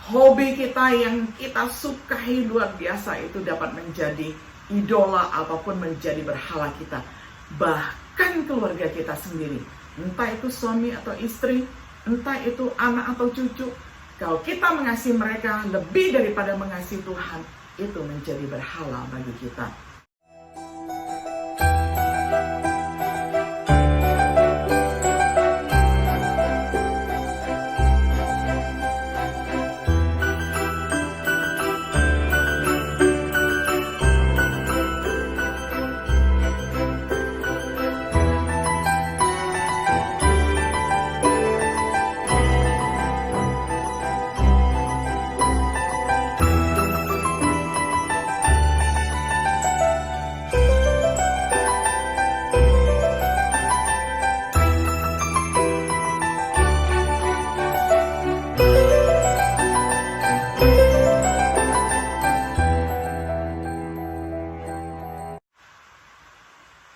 hobi kita yang kita sukai luar biasa itu dapat menjadi idola ataupun menjadi berhala kita. Bahkan keluarga kita sendiri, entah itu suami atau istri, entah itu anak atau cucu, kalau kita mengasihi mereka lebih daripada mengasihi Tuhan, itu menjadi berhala bagi kita.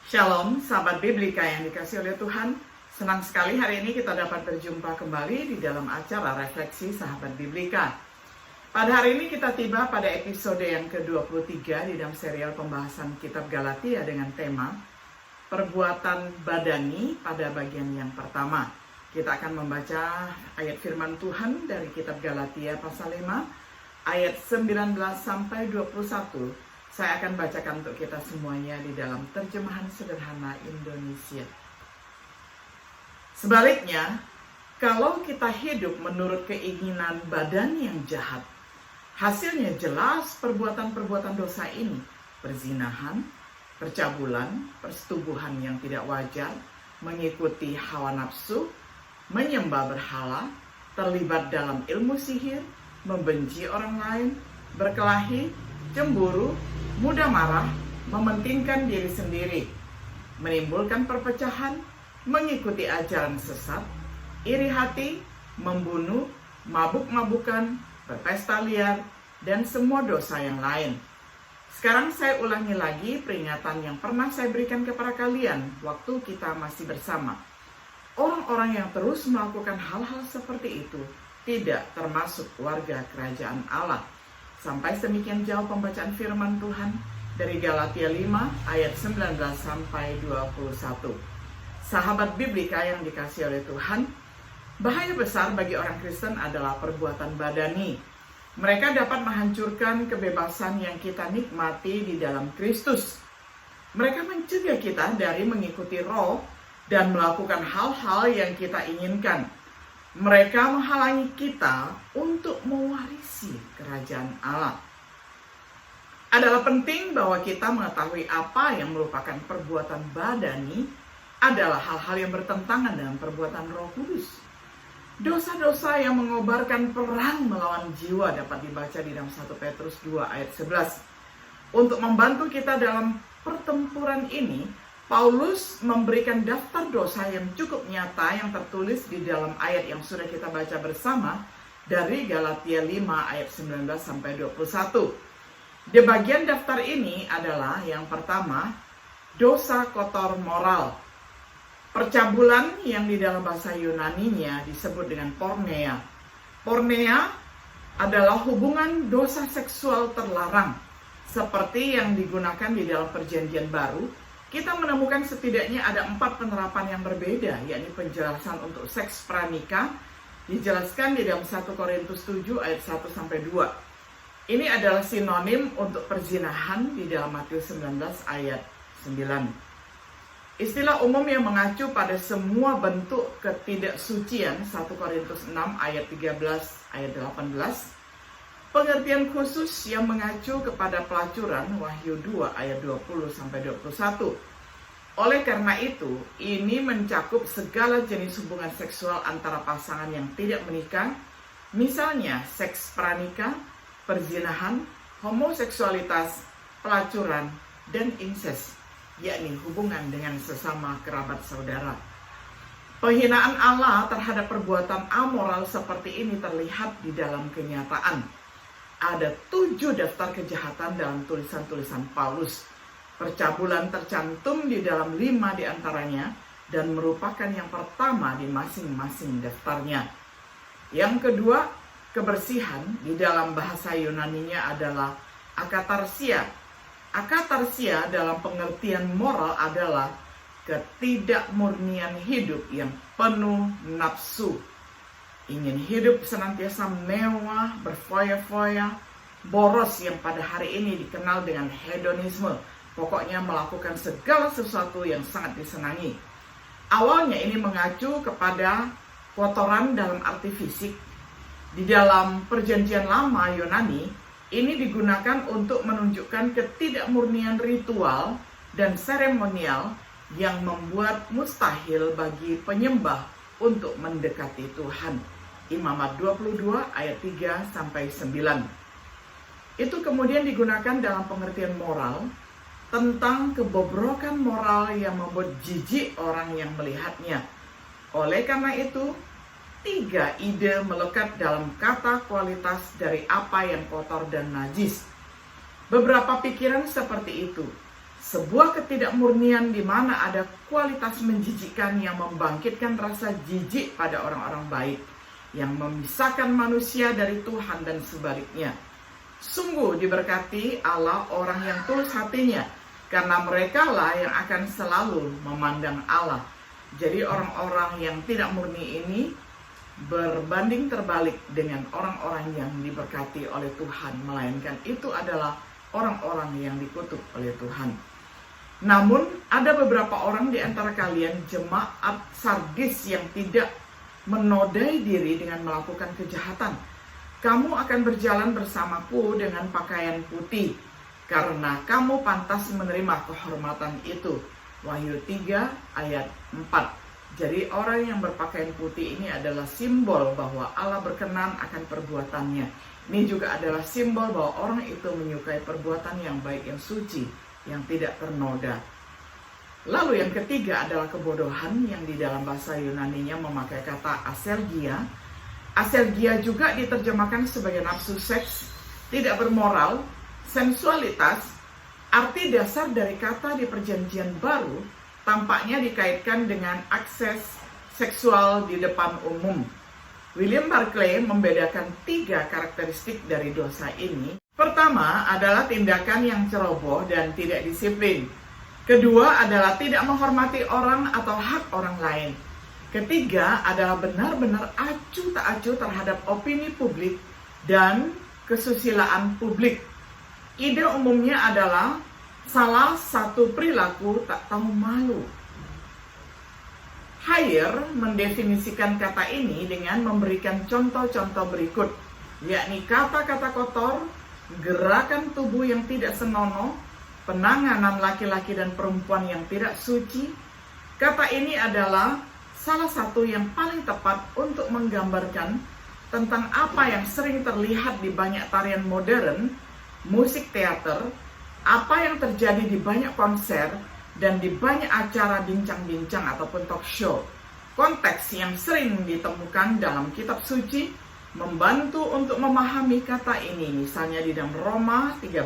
Shalom, sahabat Biblika yang dikasih oleh Tuhan. Senang sekali hari ini kita dapat berjumpa kembali di dalam acara Refleksi Sahabat Biblika. Pada hari ini kita tiba pada episode yang ke-23 di dalam serial pembahasan kitab Galatia dengan tema Perbuatan Badani pada bagian yang pertama. Kita akan membaca ayat firman Tuhan dari kitab Galatia pasal 5 ayat 19 sampai 21. Saya akan bacakan untuk kita semuanya di dalam terjemahan sederhana Indonesia. Sebaliknya, kalau kita hidup menurut keinginan badan yang jahat, hasilnya jelas perbuatan-perbuatan dosa ini: perzinahan, percabulan, persetubuhan yang tidak wajar, mengikuti hawa nafsu, menyembah berhala, terlibat dalam ilmu sihir, membenci orang lain, berkelahi, cemburu, mudah marah, mementingkan diri sendiri, menimbulkan perpecahan, mengikuti ajaran sesat, iri hati, membunuh, mabuk-mabukan, berpesta liar, dan semua dosa yang lain. Sekarang saya ulangi lagi peringatan yang pernah saya berikan kepada kalian waktu kita masih bersama. Orang-orang yang terus melakukan hal-hal seperti itu tidak termasuk warga kerajaan Allah. Sampai semikian jauh pembacaan firman Tuhan dari Galatia 5 ayat 19 sampai 21. Sahabat Biblika yang dikasih oleh Tuhan, bahaya besar bagi orang Kristen adalah perbuatan badani. Mereka dapat menghancurkan kebebasan yang kita nikmati di dalam Kristus. Mereka mencegah kita dari mengikuti roh dan melakukan hal-hal yang kita inginkan. Mereka menghalangi kita untuk mewarisi kerajaan Allah. Adalah penting bahwa kita mengetahui apa yang merupakan perbuatan badani adalah hal-hal yang bertentangan dengan perbuatan Roh Kudus. Dosa-dosa yang mengobarkan perang melawan jiwa dapat dibaca di dalam 1 Petrus 2 ayat 11. Untuk membantu kita dalam pertempuran ini, Paulus memberikan daftar dosa yang cukup nyata yang tertulis di dalam ayat yang sudah kita baca bersama dari Galatia 5 ayat 19 sampai 21. Di bagian daftar ini adalah yang pertama, dosa kotor moral. Percabulan yang di dalam bahasa Yunaninya disebut dengan porneia. Porneia adalah hubungan dosa seksual terlarang seperti yang digunakan di dalam Perjanjian Baru. Kita menemukan setidaknya ada 4 penerapan yang berbeda, yakni penjelasan untuk seks pranikah dijelaskan di dalam 1 Korintus 7 ayat 1 sampai 2. Ini adalah sinonim untuk perzinahan di dalam Matius 19 ayat 9. Istilah umum yang mengacu pada semua bentuk ketidaksucian 1 Korintus 6 ayat 13 ayat 18. Pengertian khusus yang mengacu kepada pelacuran Wahyu 2 ayat 20 sampai 21. Oleh karena itu, ini mencakup segala jenis hubungan seksual antara pasangan yang tidak menikah, misalnya seks pranikah, perzinahan, homoseksualitas, pelacuran, dan incest, yakni hubungan dengan sesama kerabat saudara. Penghinaan Allah terhadap perbuatan amoral seperti ini terlihat di dalam kenyataan. Ada 7 daftar kejahatan dalam tulisan-tulisan Paulus. Percabulan tercantum di dalam 5 diantaranya dan merupakan yang pertama di masing-masing daftarnya. Yang kedua, kebersihan di dalam bahasa Yunaninya adalah akatarsia. Akatarsia dalam pengertian moral adalah ketidakmurnian hidup yang penuh nafsu. Ingin hidup senantiasa mewah, berfoya-foya, boros yang pada hari ini dikenal dengan hedonisme. Pokoknya melakukan segala sesuatu yang sangat disenangi. Awalnya ini mengacu kepada kotoran dalam arti fisik. Di dalam perjanjian lama Yunani, ini digunakan untuk menunjukkan ketidakmurnian ritual dan seremonial yang membuat mustahil bagi penyembah untuk mendekati Tuhan. Imamat 22 ayat 3-9. Itu kemudian digunakan dalam pengertian moral tentang kebobrokan moral yang membuat jijik orang yang melihatnya. Oleh karena itu, 3 ide melekat dalam kata kualitas dari apa yang kotor dan najis. Beberapa pikiran seperti itu. Sebuah ketidakmurnian di mana ada kualitas menjijikkan yang membangkitkan rasa jijik pada orang-orang baik, yang memisahkan manusia dari Tuhan dan sebaliknya. Sungguh diberkati Allah orang yang tulus hatinya, karena merekalah yang akan selalu memandang Allah. Jadi orang-orang yang tidak murni ini berbanding terbalik dengan orang-orang yang diberkati oleh Tuhan, melainkan itu adalah orang-orang yang dikutuk oleh Tuhan. Namun ada beberapa orang di antara kalian jemaat Sardis yang tidak menodai diri dengan melakukan kejahatan. Kamu akan berjalan bersamaku dengan pakaian putih, karena kamu pantas menerima kehormatan itu. Wahyu 3 ayat 4. Jadi orang yang berpakaian putih ini adalah simbol bahwa Allah berkenan akan perbuatannya. Ini juga adalah simbol bahwa orang itu menyukai perbuatan yang baik, yang suci, yang tidak ternoda. Lalu yang ketiga adalah kebodohan, yang di dalam bahasa Yunaninya memakai kata aselgia. Aselgia juga diterjemahkan sebagai nafsu seks, tidak bermoral, sensualitas. Arti dasar dari kata di Perjanjian Baru tampaknya dikaitkan dengan akses seksual di depan umum. William Barclay membedakan 3 karakteristik dari dosa ini. Pertama adalah tindakan yang ceroboh dan tidak disiplin. Kedua adalah tidak menghormati orang atau hak orang lain. Ketiga adalah benar-benar acuh tak acuh terhadap opini publik dan kesusilaan publik. Ide umumnya adalah salah satu perilaku tak tahu malu. Hayer mendefinisikan kata ini dengan memberikan contoh-contoh berikut, yakni kata-kata kotor, gerakan tubuh yang tidak senonoh, penanganan laki-laki dan perempuan yang tidak suci. Kata ini adalah salah satu yang paling tepat untuk menggambarkan tentang apa yang sering terlihat di banyak tarian modern, musik teater, apa yang terjadi di banyak konser, dan di banyak acara bincang-bincang ataupun talk show. Konteks yang sering ditemukan dalam kitab suci membantu untuk memahami kata ini, misalnya di dalam Roma 13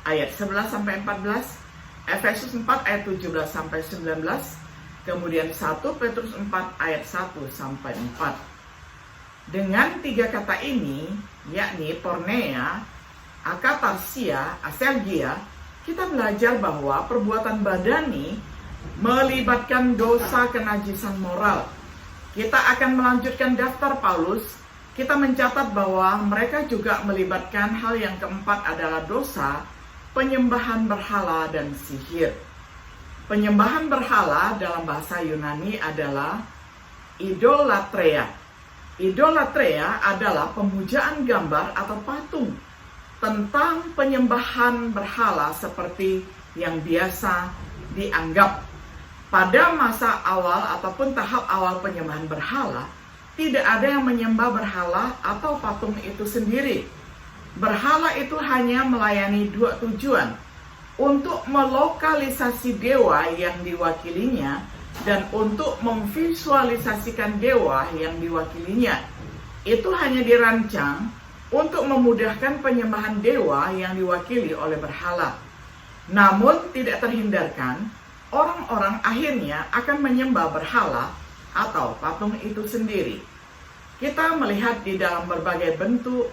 ayat 11-14, Efesus 4 ayat 17-19, kemudian 1 Petrus 4 ayat 1-4. Dengan 3 kata ini, yakni porneia, akatarsia, aselgia, kita belajar bahwa perbuatan badani melibatkan dosa kenajisan moral. Kita akan melanjutkan daftar Paulus. Kita mencatat bahwa mereka juga melibatkan hal yang keempat adalah dosa, penyembahan berhala dan sihir. Penyembahan berhala dalam bahasa Yunani adalah idolatreia. Idolatreia adalah pemujaan gambar atau patung. Tentang penyembahan berhala seperti yang biasa dianggap. Pada masa awal ataupun tahap awal penyembahan berhala, tidak ada yang menyembah berhala atau patung itu sendiri. Berhala itu hanya melayani 2 tujuan, untuk melokalisasi dewa yang diwakilinya dan untuk memvisualisasikan dewa yang diwakilinya. Itu hanya dirancang untuk memudahkan penyembahan dewa yang diwakili oleh berhala. Namun tidak terhindarkan, orang-orang akhirnya akan menyembah berhala atau patung itu sendiri. Kita melihat di dalam berbagai bentuk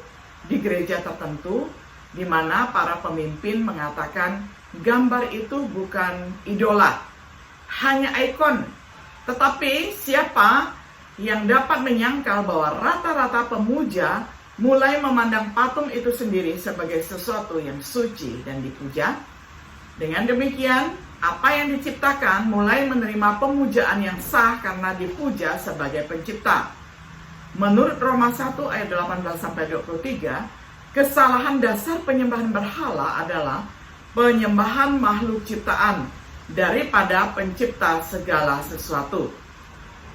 di gereja tertentu, di mana para pemimpin mengatakan gambar itu bukan idola, hanya ikon. Tetapi siapa yang dapat menyangkal bahwa rata-rata pemuja mulai memandang patung itu sendiri sebagai sesuatu yang suci dan dipuja? Dengan demikian, apa yang diciptakan mulai menerima pemujaan yang sah karena dipuja sebagai pencipta. Menurut Roma 1 ayat 18-23, kesalahan dasar penyembahan berhala adalah penyembahan makhluk ciptaan daripada pencipta segala sesuatu.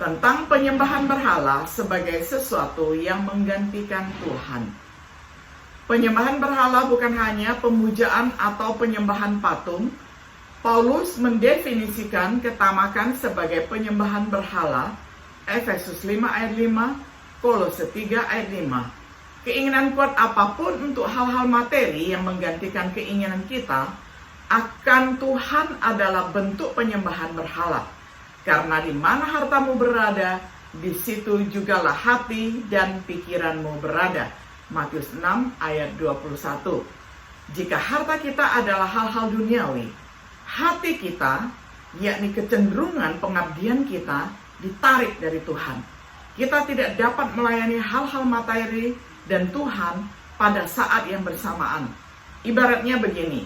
Tentang penyembahan berhala sebagai sesuatu yang menggantikan Tuhan. Penyembahan berhala bukan hanya pemujaan atau penyembahan patung. Paulus mendefinisikan ketamakan sebagai penyembahan berhala. Efesus 5 ayat 5, Kolose 3 ayat 5. Keinginan kuat apapun untuk hal-hal materi yang menggantikan keinginan kita akan Tuhan adalah bentuk penyembahan berhala. Karena di mana hartamu berada, di situ jugalah hati dan pikiranmu berada. Matius 6 ayat 21. Jika harta kita adalah hal-hal duniawi, hati kita, yakni kecenderungan pengabdian kita, ditarik dari Tuhan. Kita tidak dapat melayani hal-hal materi dan Tuhan pada saat yang bersamaan. Ibaratnya begini,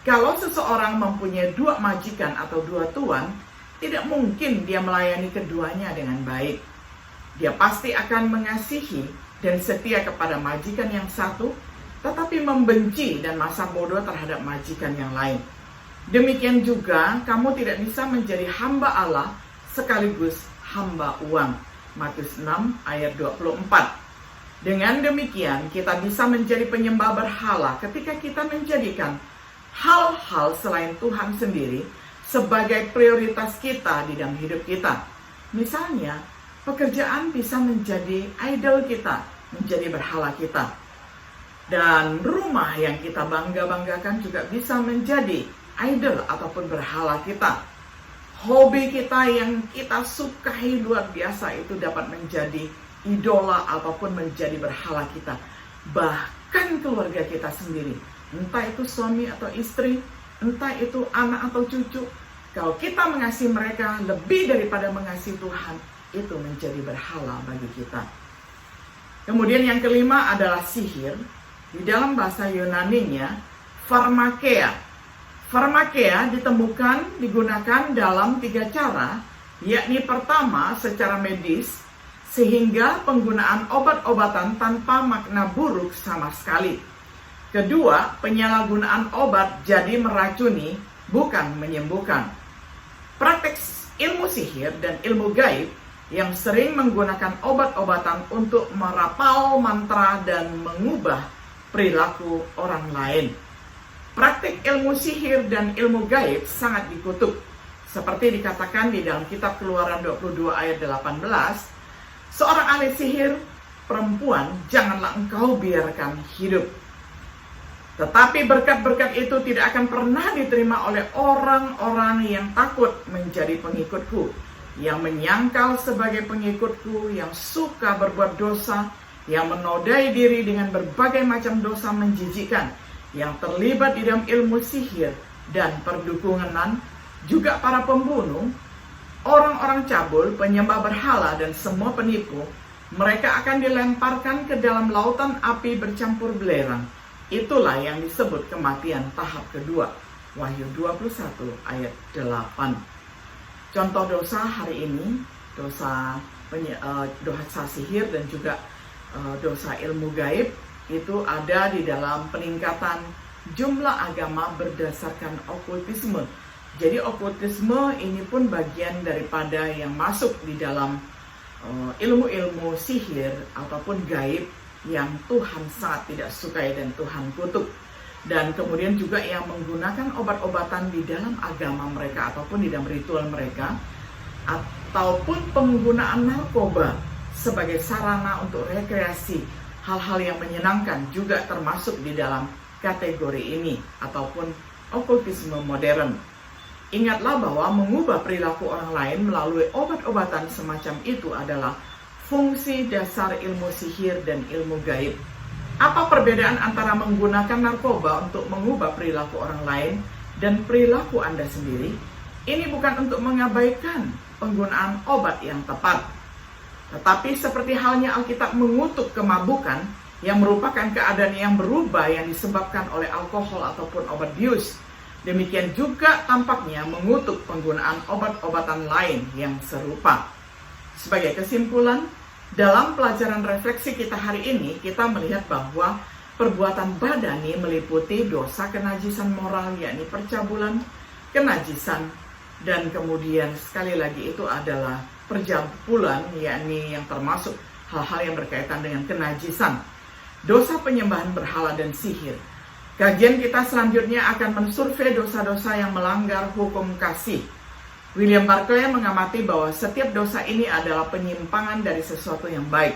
kalau seseorang mempunyai dua majikan atau dua tuan, tidak mungkin dia melayani keduanya dengan baik. Dia pasti akan mengasihi dan setia kepada majikan yang satu, tetapi membenci dan masa bodoh terhadap majikan yang lain. Demikian juga, kamu tidak bisa menjadi hamba Allah sekaligus hamba uang. Matius 6 ayat 24. Dengan demikian, kita bisa menjadi penyembah berhala ketika kita menjadikan hal-hal selain Tuhan sendiri sebagai prioritas kita di dalam hidup kita. Misalnya, pekerjaan bisa menjadi idol kita, menjadi berhala kita. Dan rumah yang kita bangga-banggakan juga bisa menjadi idol ataupun berhala kita. Hobi kita yang kita sukai luar biasa itu dapat menjadi idola ataupun menjadi berhala kita. Bahkan keluarga kita sendiri, entah itu suami atau istri, entah itu anak atau cucu, kalau kita mengasihi mereka lebih daripada mengasihi Tuhan, itu menjadi berhala bagi kita. Kemudian yang kelima adalah sihir. Di dalam bahasa Yunaninya, pharmakeia. Pharmakeia digunakan dalam 3 cara, yakni pertama secara medis, sehingga penggunaan obat-obatan tanpa makna buruk sama sekali. Kedua, penyalahgunaan obat jadi meracuni, bukan menyembuhkan. Praktek ilmu sihir dan ilmu gaib yang sering menggunakan obat-obatan untuk merapal mantra dan mengubah perilaku orang lain. Praktik ilmu sihir dan ilmu gaib sangat dikutuk. Seperti dikatakan di dalam kitab Keluaran 22 ayat 18, seorang ahli sihir perempuan janganlah engkau biarkan hidup. Tetapi berkat-berkat itu tidak akan pernah diterima oleh orang-orang yang takut menjadi pengikutku, yang menyangkal sebagai pengikutku, yang suka berbuat dosa, yang menodai diri dengan berbagai macam dosa menjijikkan, yang terlibat di dalam ilmu sihir dan perdukunan, juga para pembunuh, orang-orang cabul, penyembah berhala, dan semua penipu. Mereka akan dilemparkan ke dalam lautan api bercampur belerang. Itulah yang disebut kematian tahap kedua. Wahyu 21 ayat 8. Contoh dosa hari ini, dosa sihir dan juga dosa ilmu gaib, itu ada di dalam peningkatan jumlah agama berdasarkan okultisme. Jadi okultisme ini pun bagian daripada yang masuk di dalam ilmu-ilmu sihir ataupun gaib yang Tuhan sangat tidak sukai dan Tuhan kutuk. Dan kemudian juga yang menggunakan obat-obatan di dalam agama mereka ataupun di dalam ritual mereka, ataupun penggunaan narkoba sebagai sarana untuk rekreasi. Hal-hal yang menyenangkan juga termasuk di dalam kategori ini ataupun okultisme modern. Ingatlah bahwa mengubah perilaku orang lain melalui obat-obatan semacam itu adalah fungsi dasar ilmu sihir dan ilmu gaib. Apa perbedaan antara menggunakan narkoba untuk mengubah perilaku orang lain dan perilaku Anda sendiri? Ini bukan untuk mengabaikan penggunaan obat yang tepat, tetapi seperti halnya Alkitab mengutuk kemabukan yang merupakan keadaan yang berubah yang disebabkan oleh alkohol ataupun obat bius. Demikian juga tampaknya mengutuk penggunaan obat-obatan lain yang serupa. Sebagai kesimpulan, dalam pelajaran refleksi kita hari ini, kita melihat bahwa perbuatan badani meliputi dosa kenajisan moral, yakni percabulan, kenajisan, dan kemudian sekali lagi itu adalah percabulan, yakni yang termasuk hal-hal yang berkaitan dengan kenajisan. Dosa penyembahan berhala dan sihir. Kajian kita selanjutnya akan mensurvei dosa-dosa yang melanggar hukum kasih. William Barclay mengamati bahwa setiap dosa ini adalah penyimpangan dari sesuatu yang baik.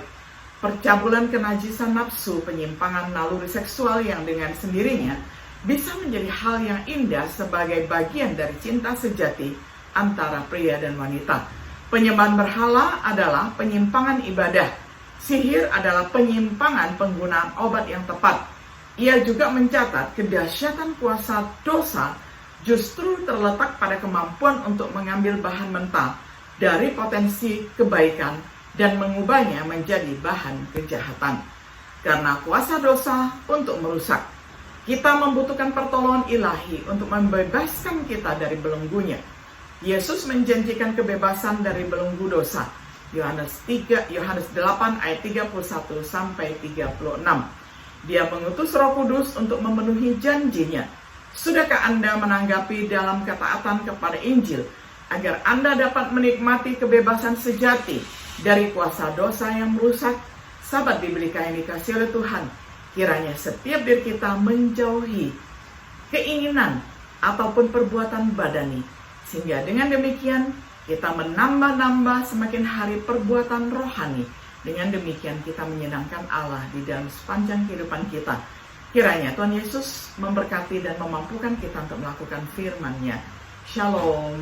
Percabulan, kenajisan nafsu, penyimpangan naluri seksual yang dengan sendirinya bisa menjadi hal yang indah sebagai bagian dari cinta sejati antara pria dan wanita. Penyembahan berhala adalah penyimpangan ibadah. Sihir adalah penyimpangan penggunaan obat yang tepat. Ia juga mencatat kedahsyatan kuasa dosa justru terletak pada kemampuan untuk mengambil bahan mentah dari potensi kebaikan dan mengubahnya menjadi bahan kejahatan. Karena kuasa dosa untuk merusak, kita membutuhkan pertolongan ilahi untuk membebaskan kita dari belenggunya. Yesus menjanjikan kebebasan dari belenggu dosa. Yohanes 8 ayat 31 sampai 36. Dia mengutus Roh Kudus untuk memenuhi janjinya. Sudahkah Anda menanggapi dalam ketaatan kepada Injil agar Anda dapat menikmati kebebasan sejati dari kuasa dosa yang merusak? Sahabat diberikan yang dikasihi oleh Tuhan, kiranya setiap diri kita menjauhi keinginan ataupun perbuatan badani, sehingga dengan demikian kita menambah-nambah semakin hari perbuatan rohani. Dengan demikian kita menyenangkan Allah di dalam sepanjang kehidupan kita. Kiranya Tuhan Yesus memberkati dan memampukan kita untuk melakukan firman-Nya. Shalom.